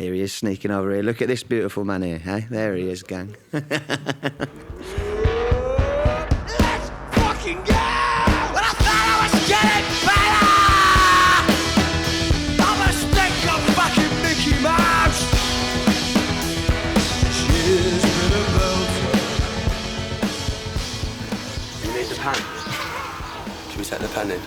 Here he is sneaking over here. Look at this beautiful man here, hey? There he is, gang. Let's fucking go! When I thought I was getting better! I'm a stink of fucking Mickey Mouse! She's been a belter. You need the pan? Should we set the pan in?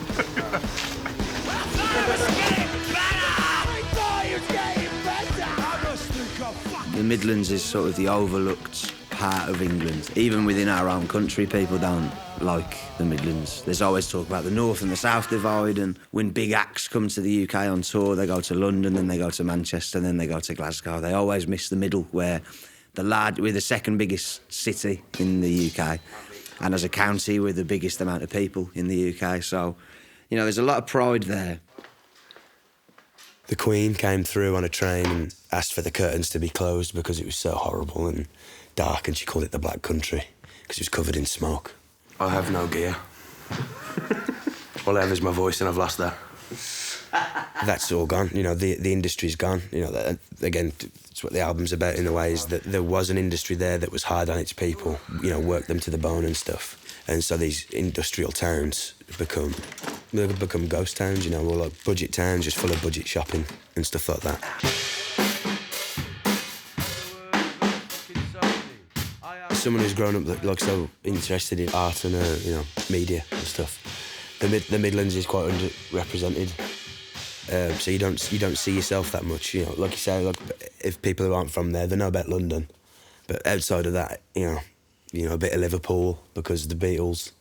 The Midlands is sort of the overlooked part of England. Even within our own country, people don't like the Midlands. There's always talk about the North and the South divide, and when big acts come to the UK on tour, they go to London, then they go to Manchester, then they go to Glasgow. They always miss the middle, where we're the second biggest city in the UK, and as a county, we're the biggest amount of people in the UK. So, you know, there's a lot of pride there. The Queen came through on a train and asked for the curtains to be closed because it was so horrible and dark, and she called it the Black Country because it was covered in smoke. I have no gear. All I have is my voice, and I've lost that. That's all gone. You know, the industry's gone. You know, again, it's what the album's about in a way, is that there was an industry there that was hard on its people, you know, worked them to the bone and stuff. And so these industrial towns become ghost towns, you know, or like budget towns just full of budget shopping and stuff like that. Someone who's grown up like so interested in art and you know, media and stuff, the Midlands is quite underrepresented. So you don't see yourself that much, you know. Like you say, like if people who aren't from there, they know about London, but outside of that, you know, a bit of Liverpool because of the Beatles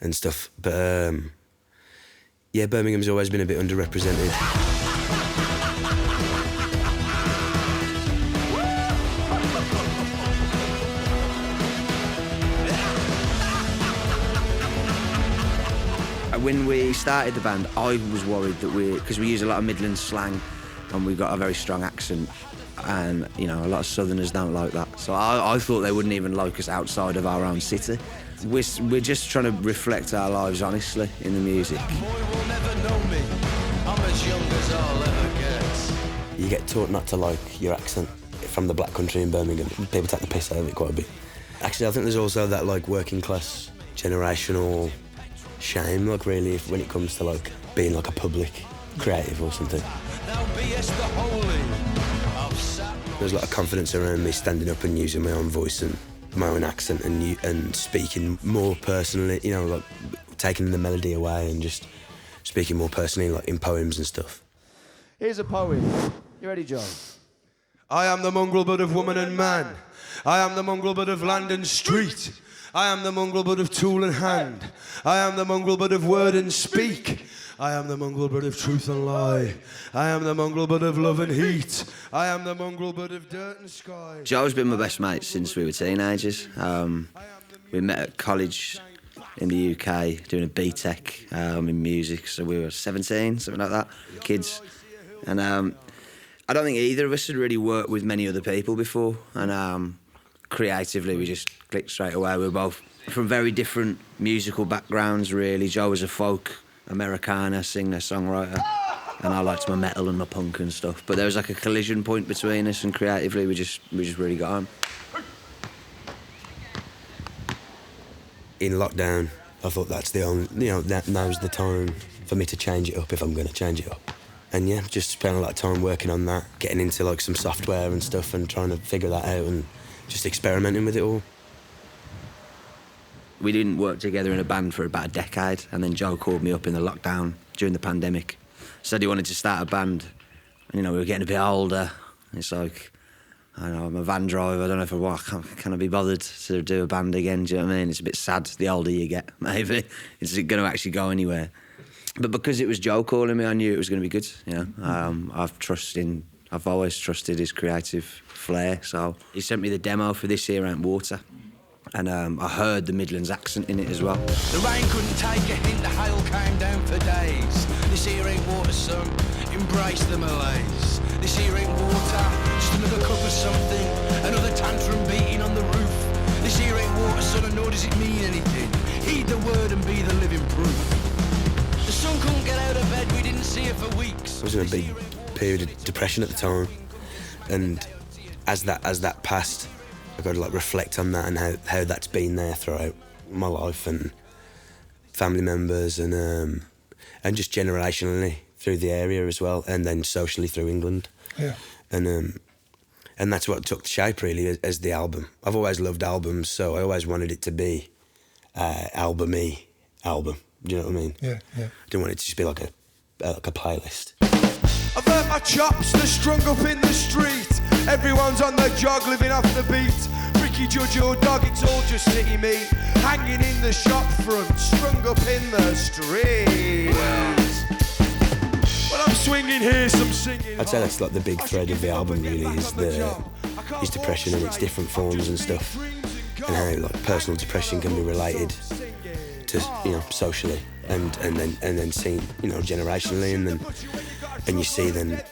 and stuff. But yeah, Birmingham's always been a bit underrepresented. When we started the band, I was worried that because we use a lot of Midland slang and we've got a very strong accent, and, you know, a lot of Southerners don't like that. So I thought they wouldn't even like us outside of our own city. We're just trying to reflect our lives honestly in the music. You get taught not to like your accent from the Black Country in Birmingham. People take the piss out of it quite a bit. Actually, I think there's also that like working class generational shame, like really, when it comes to like being like a public creative or something. There's a lot of confidence around me standing up and using my own voice and my own accent and speaking more personally, you know, like taking the melody away and just speaking more personally, like in poems and stuff. Here's a poem. You ready, John? I am the mongrel bud of woman and man. I am the mongrel bud of land and street. I am the mongrel bud of tool and hand. I am the mongrel bud of word and speak. I am the mongrel bud of truth and lie. I am the mongrel bud of love and heat. I am the mongrel bud of dirt and sky. Joe's been my best mate since we were teenagers. We met at college in the UK doing a BTEC in music, so we were 17, something like that, kids. And I don't think either of us had really worked with many other people before, and creatively we just clicked straight away. We were both from very different musical backgrounds, really. Joe was a folk Americana singer, songwriter, and I liked my metal and my punk and stuff. But there was like a collision point between us, and creatively we just really got on. In lockdown, I thought that's the only, you know, that now's the time for me to change it up if I'm going to change it up. And yeah, just spending a lot of time working on that, getting into like some software and stuff and trying to figure that out and just experimenting with it all. We didn't work together in a band for about a decade, and then Joe called me up in the lockdown during the pandemic. Said he wanted to start a band. And, you know, we were getting a bit older. It's like, I know, I'm a van driver. I don't know if can I be bothered to do a band again? Do you know what I mean? It's a bit sad the older you get, maybe. Is it going to actually go anywhere? But because it was Joe calling me, I knew it was going to be good, you know. I've always trusted his creative flair, so he sent me the demo for this here, Ain't Water. And I heard the Midlands accent in it as well. The rain couldn't take a hint, the hail came down for days. This here ain't water, son, embrace the malaise. This here ain't water, just another cup of something, another tantrum beating on the roof. This here ain't water, son, and nor does it mean anything. Heed the word and be the living proof. The sun couldn't get out of bed, we didn't see it for weeks. I was in a big period of depression at the time, And as that passed, I've got to like reflect on that and how that's been there throughout my life and family members and just generationally through the area as well, and then socially through England. Yeah. And that's what took shape really as the album. I've always loved albums, so I always wanted it to be album-y album. Do you know what I mean? Yeah, yeah. I didn't want it to just be like a playlist. I've hurt my chops, they're strung up in the street. Everyone's on the jog, living off the beat. Ricky, Judge or Dog, it's all just city meat. Hanging in the shop front, strung up in the street. When I'm swinging here, some singing. I'd say that's like the big thread of the album really is depression and its different forms and stuff, and how like personal depression can be related to, you know, socially and then seen, you know, generationally, and you see then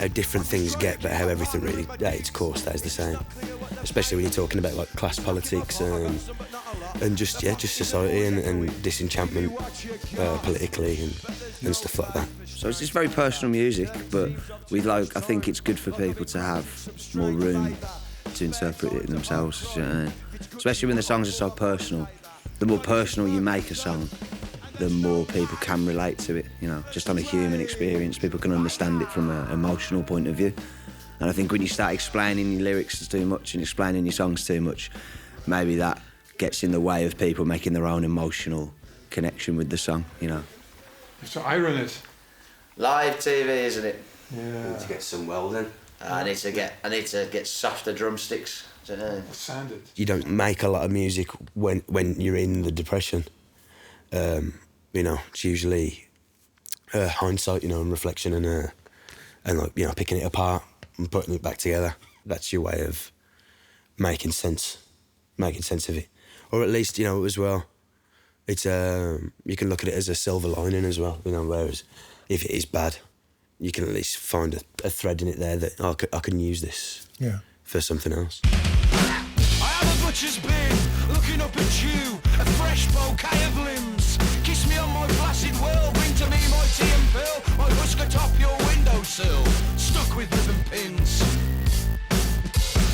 how different things get, but how everything really at its core stays the same. Especially when you're talking about like class politics and just society and disenchantment politically and stuff like that. So it's just very personal music, but I think it's good for people to have more room to interpret it themselves, you know? Especially when the songs are so personal. The more personal you make a song, the more people can relate to it, you know, just on a human experience. People can understand it from an emotional point of view. And I think when you start explaining your lyrics too much and explaining your songs too much, maybe that gets in the way of people making their own emotional connection with the song, you know. You have to iron it. Live TV, isn't it? I Yeah. need to get some welding. I need to get softer drumsticks. Sand it. You don't make a lot of music when you're in the depression. You know, it's usually hindsight, you know, and reflection and like, you know, picking it apart and putting it back together. That's your way of making sense of it, or at least, you know, as well. It's you can look at it as a silver lining as well, you know. Whereas if it is bad, you can at least find a thread in it there that I can use this for something else. I am a butcher's bin, looking up at you, a fresh bouquet of limbs. Kiss me on my placid will, bring to me my tea and pill, my husk atop your windowsill, stuck with ribbon pins.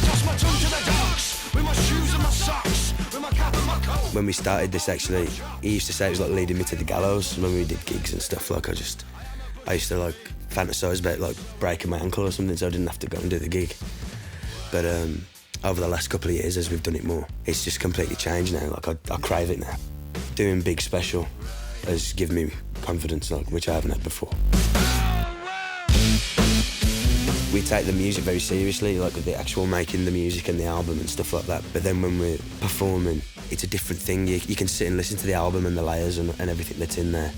Toss my tongue to the dogs, with my shoes and my socks, with my cap and my coat. When we started this, actually, he used to say it was like leading me to the gallows when we did gigs and stuff. Like I used to like fantasise about like breaking my ankle or something, so I didn't have to go and do the gig. But over the last couple of years, as we've done it more, it's just completely changed now. Like I crave it now. Doing big special has given me confidence, like, which I haven't had before. We take the music very seriously, like with the actual making the music and the album and stuff like that. But then when we're performing, it's a different thing. You can sit and listen to the album and the layers and everything that's in there.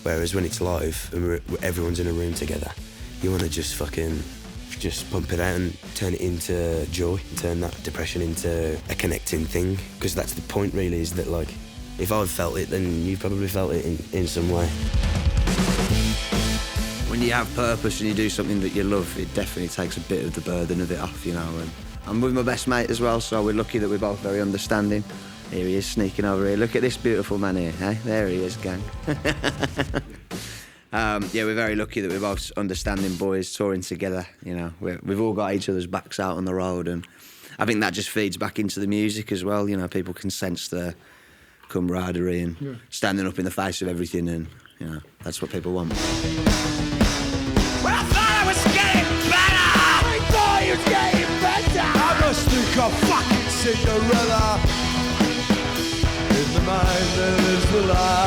Whereas when it's live and everyone's in a room together, you want to just pump it out and turn it into joy, turn that depression into a connecting thing. Because that's the point really, is that like, if I've felt it, then you've probably felt it in some way. When you have purpose and you do something that you love, it definitely takes a bit of the burden of it off, you know. And I'm with my best mate as well, so we're lucky that we're both very understanding. Here he is sneaking over here. Look at this beautiful man here, eh? There he is, gang. Yeah, we're very lucky that we're both understanding boys touring together, you know. We've all got each other's backs out on the road, and I think that just feeds back into the music as well, you know. People can sense the camaraderie and standing up in the face of everything, and, you know, that's what people want. Well, I thought I was getting better! I thought you was getting better! I must think of fucking Cinderella. In the mind there is the light.